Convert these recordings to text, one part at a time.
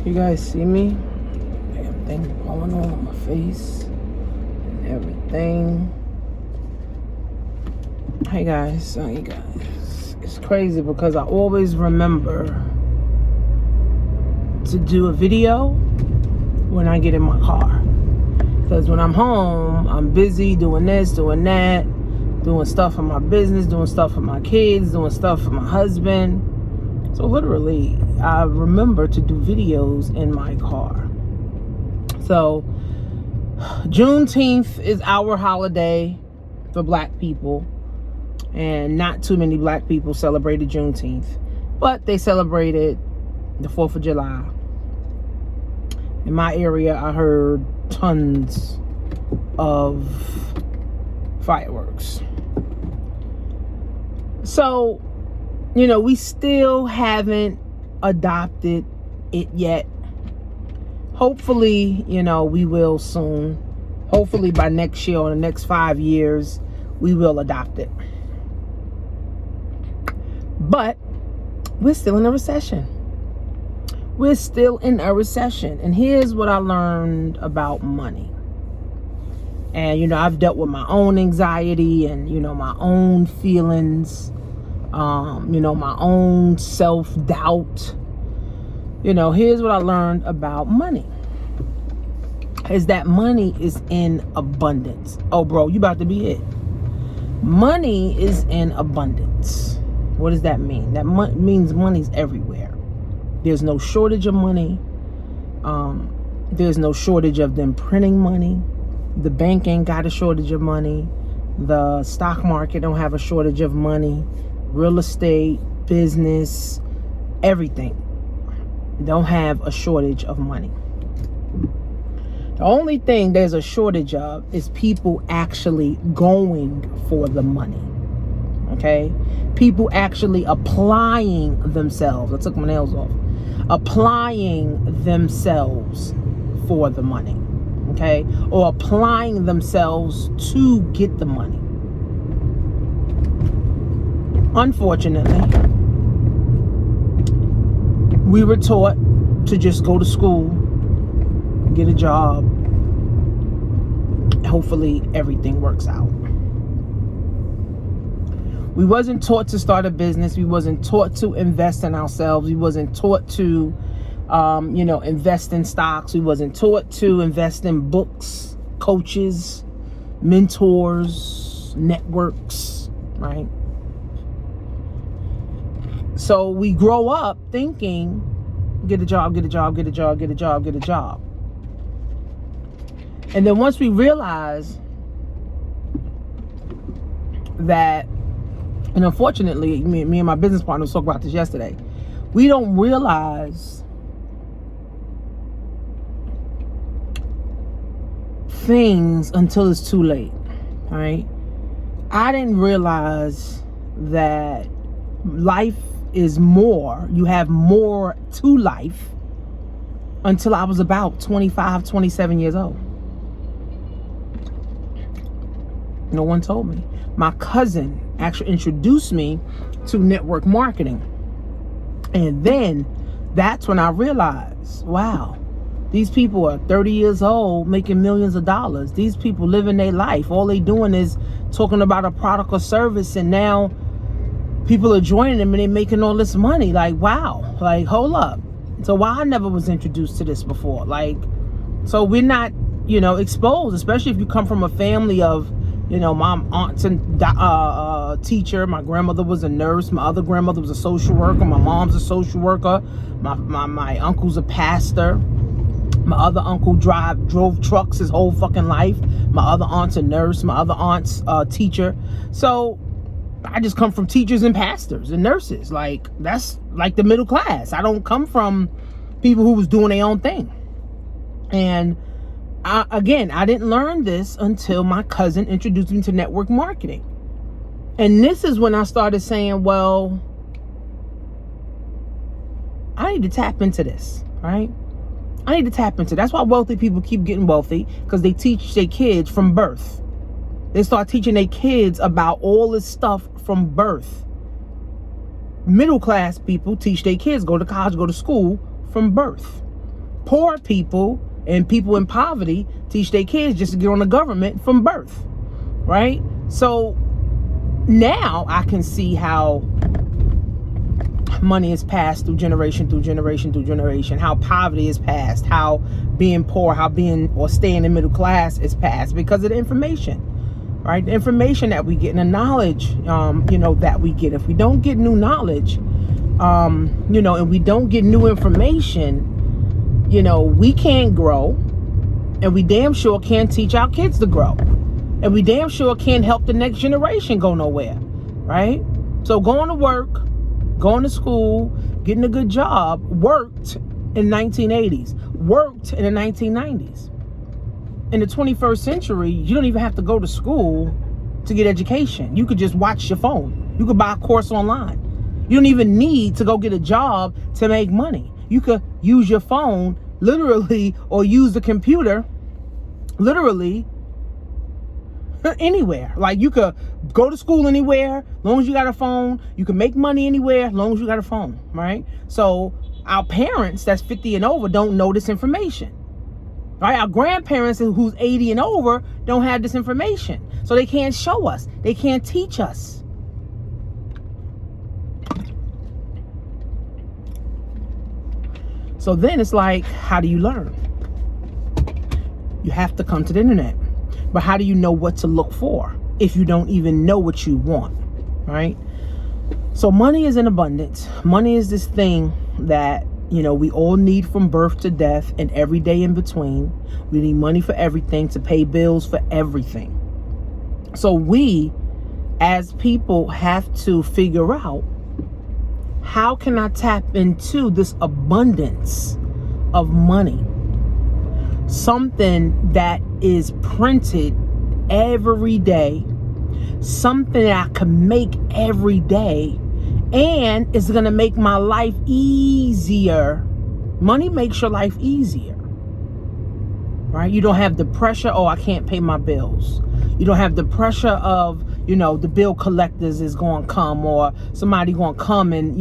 You guys see me? Everything going on my face and everything. Hey guys, it's crazy because I always remember to do a video when I get in my car. Because when I'm home, I'm busy doing this, doing that, doing stuff for my business, doing stuff for my kids, doing stuff for my husband. So literally, I remember to do videos in my car. So Juneteenth is our holiday for Black people. And not too many Black people celebrated Juneteenth. But they celebrated the 4th of July. In my area, I heard tons of fireworks. So, we still haven't adopted it yet. Hopefully, we will soon. Hopefully by next year or the next 5 years, we will adopt it. But we're still in a recession. We're still in a recession. And here's what I learned about money. And, I've dealt with my own anxiety and, my own feelings, my own self-doubt. Here's what I learned about money. Is that money is in abundance. Oh, bro, you about to be hit. Money is in abundance. What does that mean? That means money's everywhere. There's no shortage of money. There's no shortage of them printing money. The bank ain't got a shortage of money. The stock market don't have a shortage of money. Real estate, business, everything don't have a shortage of money. The only thing there's a shortage of is people actually going for the money. Okay? People actually applying themselves. I took my nails off. Applying themselves for the money. Okay? Or applying themselves to get the money. Unfortunately, we were taught to just go to school, get a job. Hopefully everything works out. We wasn't taught to start a business. We wasn't taught to invest in ourselves. We wasn't taught to, invest in stocks. We wasn't taught to invest in books, coaches, mentors, networks, right? So we grow up thinking, get a job, get a job, get a job, get a job, get a job. And then once we realize that, and unfortunately, me and my business partner was talking about this yesterday, we don't realize things until it's too late, right? I didn't realize that life is more, you have more to life until I was about 25, 27 years old. No one told me. My cousin actually introduced me to network marketing. And then that's when I realized, wow, these people are 30 years old making millions of dollars. These people living their life. All they doing is talking about a product or service, and now people are joining them and they're making all this money. Like, wow, like, hold up. So why I never was introduced to this before? Like, so we're not, exposed, especially if you come from a family of, my aunt's a teacher, my grandmother was a nurse, my other grandmother was a social worker, my mom's a social worker, my uncle's a pastor, my other uncle drove trucks his whole fucking life, my other aunt's a nurse, my other aunt's a teacher. So I just come from teachers and pastors and nurses. Like, that's like the middle class. I don't come from people who was doing their own thing. And I didn't learn this until my cousin introduced me to network marketing. And this is when I started saying, well, I need to tap into this, right? I need to tap into. That's why wealthy people keep getting wealthy, because they teach their kids from birth. They start teaching their kids about all this stuff from birth. Middle class people teach their kids, go to college, go to school from birth. Poor people and people in poverty teach their kids just to get on the government from birth, right? So now I can see how money is passed through generation through generation through generation, how poverty is passed, how being poor, how being or staying in middle class is passed because of the information, right? The information that we get and the knowledge, that we get. If we don't get new knowledge, and we don't get new information, we can't grow, and we damn sure can't teach our kids to grow, and we damn sure can't help the next generation go nowhere, right? So going to work, going to school, getting a good job worked in the 1980s, worked in the 1990s. In the 21st century, you don't even have to go to school to get education. You could just watch your phone. You could buy a course online. You don't even need to go get a job to make money. You could use your phone literally, or use the computer literally anywhere. Like, you could go to school anywhere as long as you got a phone. You can make money anywhere as long as you got a phone, right? So our parents that's 50 and over don't know this information, right? Our grandparents who's 80 and over don't have this information, so they can't show us, they can't teach us. So then it's like, how do you learn? You have to come to the internet. But how do you know what to look for if you don't even know what you want, right? So money is in abundance. Money is this thing that, we all need from birth to death and every day in between. We need money for everything, to pay bills for everything. So we, as people, have to figure out, how can I tap into this abundance of money? Something that is printed every day, something that I can make every day, and it's going to make my life easier. Money makes your life easier, right? You don't have the pressure, I can't pay my bills. You don't have the pressure of, the bill collectors is going to come, or somebody going to come and,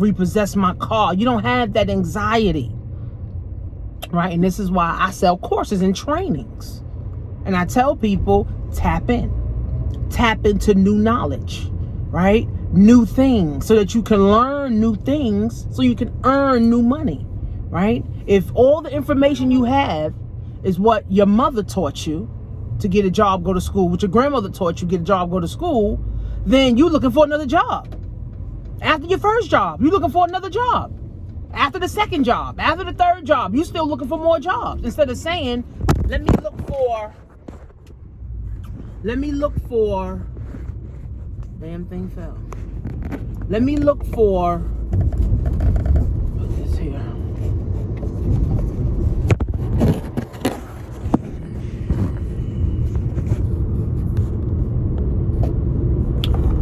repossess my car. You don't have that anxiety, right? And this is why I sell courses and trainings. And I tell people, tap into new knowledge, right? New things, so that you can learn new things, so you can earn new money, right? If all the information you have is what your mother taught you to get a job, go to school, what your grandmother taught you, get a job, go to school, then you're looking for another job. After your first job, you're looking for another job. After the second job, after the third job, you're still looking for more jobs. Instead of saying, let me look for, damn thing fell. Let me look for, put this here.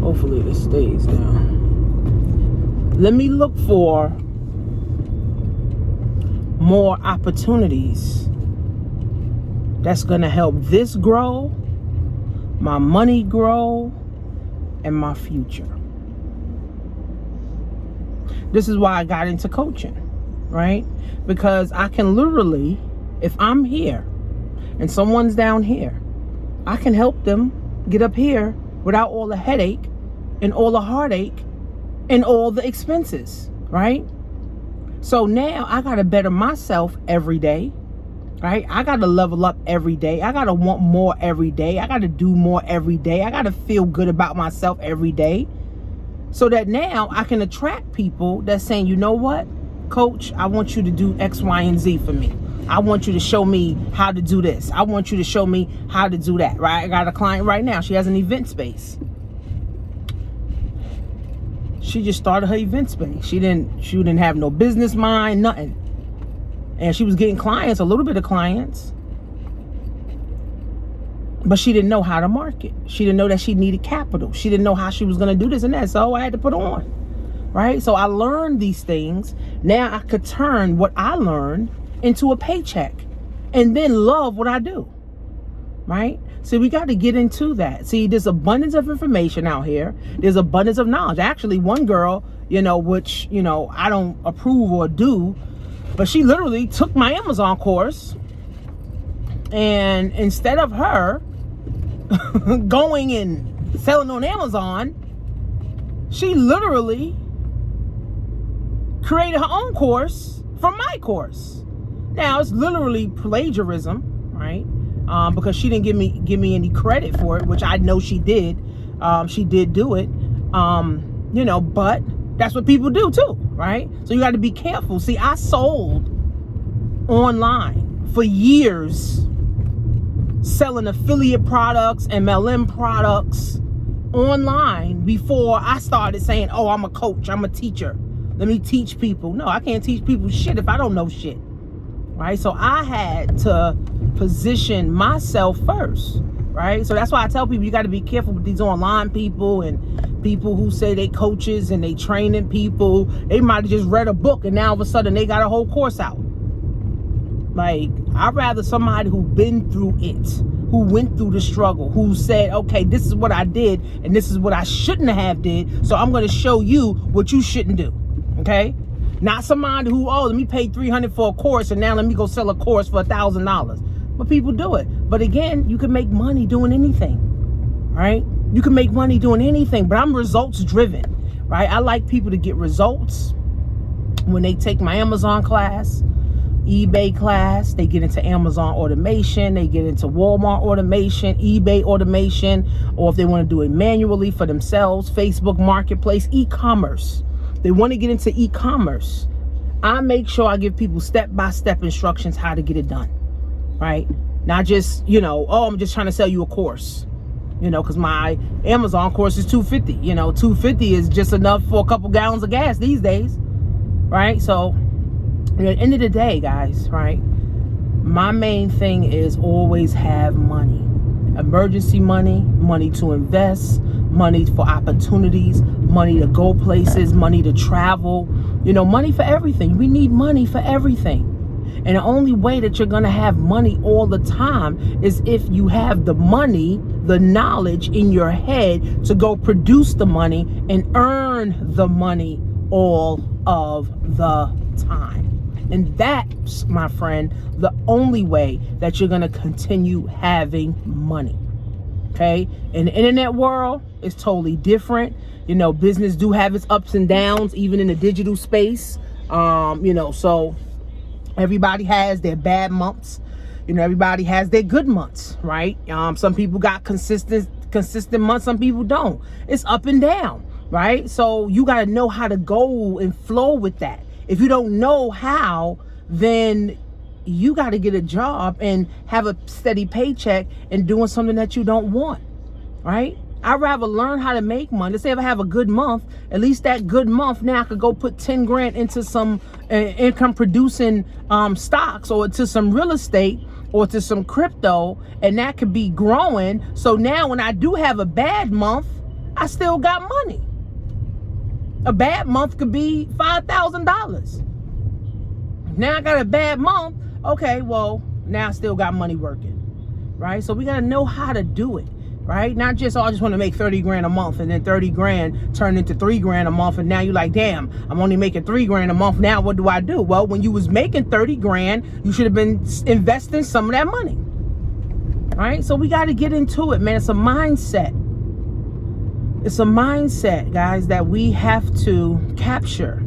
Hopefully this stays down. Let me look for more opportunities that's going to help this grow, my money grow, and my future. This is why I got into coaching, right? Because I can literally, if I'm here and someone's down here, I can help them get up here without all the headache and all the heartache and all the expenses, right? So now I got to better myself every day, right? I got to level up every day. I got to want more every day. I got to do more every day. I got to feel good about myself every day, so that now I can attract people that's saying, you know what, coach, I want you to do X, Y, and Z for me. I want you to show me how to do this. I want you to show me how to do that, right? I got a client right now. She has an event space. She just started her event space. She didn't have no business mind, nothing. And she was getting clients, a little bit of clients. But she didn't know how to market. She didn't know that she needed capital. She didn't know how she was going to do this and that. So I had to put on, right? So I learned these things. Now I could turn what I learned into a paycheck and then love what I do, right? So we got to get into that. See, there's abundance of information out here. There's abundance of knowledge. Actually, one girl, which, I don't approve or do, But she literally took my Amazon course, and instead of her going and selling on Amazon, she literally created her own course from my course. Now it's literally plagiarism, right? Because she didn't give me any credit for it, which I know she did. She did do it, but that's what people do too, right? So you got to be careful. See, I sold online for years, selling affiliate products, MLM products online before I started saying, oh, I'm a coach, I'm a teacher. Let me teach people. No, I can't teach people shit if I don't know shit, right? So I had to position myself first, right? So that's why I tell people you got to be careful with these online people and people who say they coaches and they training people. They might have just read a book and now all of a sudden they got a whole course out. Like, I'd rather somebody who been through it, who went through the struggle, who said, okay, this is what I did and this is what I shouldn't have did, so I'm going to show you what you shouldn't do. Okay? Not somebody who, oh, let me pay $300 for a course and now let me go sell a course for $1,000. But people do it. But again, you can make money doing anything, right? You can make money doing anything, but I'm results driven, right? I like people to get results when they take my Amazon class, eBay class, they get into Amazon automation, they get into Walmart automation, eBay automation, or if they want to do it manually for themselves, Facebook Marketplace, e-commerce. They want to get into e-commerce. I make sure I give people step-by-step instructions how to get it done, right? Not just, oh, I'm just trying to sell you a course, because my Amazon course is $250. $250 is just enough for a couple gallons of gas these days, right? So at the end of the day, guys, right, my main thing is always have money. Emergency money, money to invest, money for opportunities, money to go places, money to travel, money for everything. We need money for everything. And the only way that you're going to have money all the time is if you have the money, the knowledge in your head to go produce the money and earn the money all of the time. And that's, my friend, the only way that you're going to continue having money. Okay? In the internet world, it's totally different. Business do have its ups and downs, even in the digital space. So everybody has their bad months. Everybody has their good months, right? Some people got consistent months, some people don't. It's up and down, right? So you got to know how to go and flow with that. If you don't know how, then you got to get a job and have a steady paycheck and doing something that you don't want, right? I'd rather learn how to make money. Let's say if I have a good month, at least that good month, now I could go put 10 grand into some income producing stocks, or to some real estate, or to some crypto, and that could be growing. So now when I do have a bad month, I still got money. A bad month could be $5,000. Now I got a bad month. Okay, well, now I still got money working, right? So we got to know how to do it, right? Not just, oh, I just want to make 30 grand a month, and then 30 grand turned into 3 grand a month. And now you're like, damn, I'm only making 3 grand a month. Now what do I do? Well, when you was making 30 grand, you should have been investing some of that money, right? So we got to get into it, man. It's a mindset. It's a mindset, guys, that we have to capture.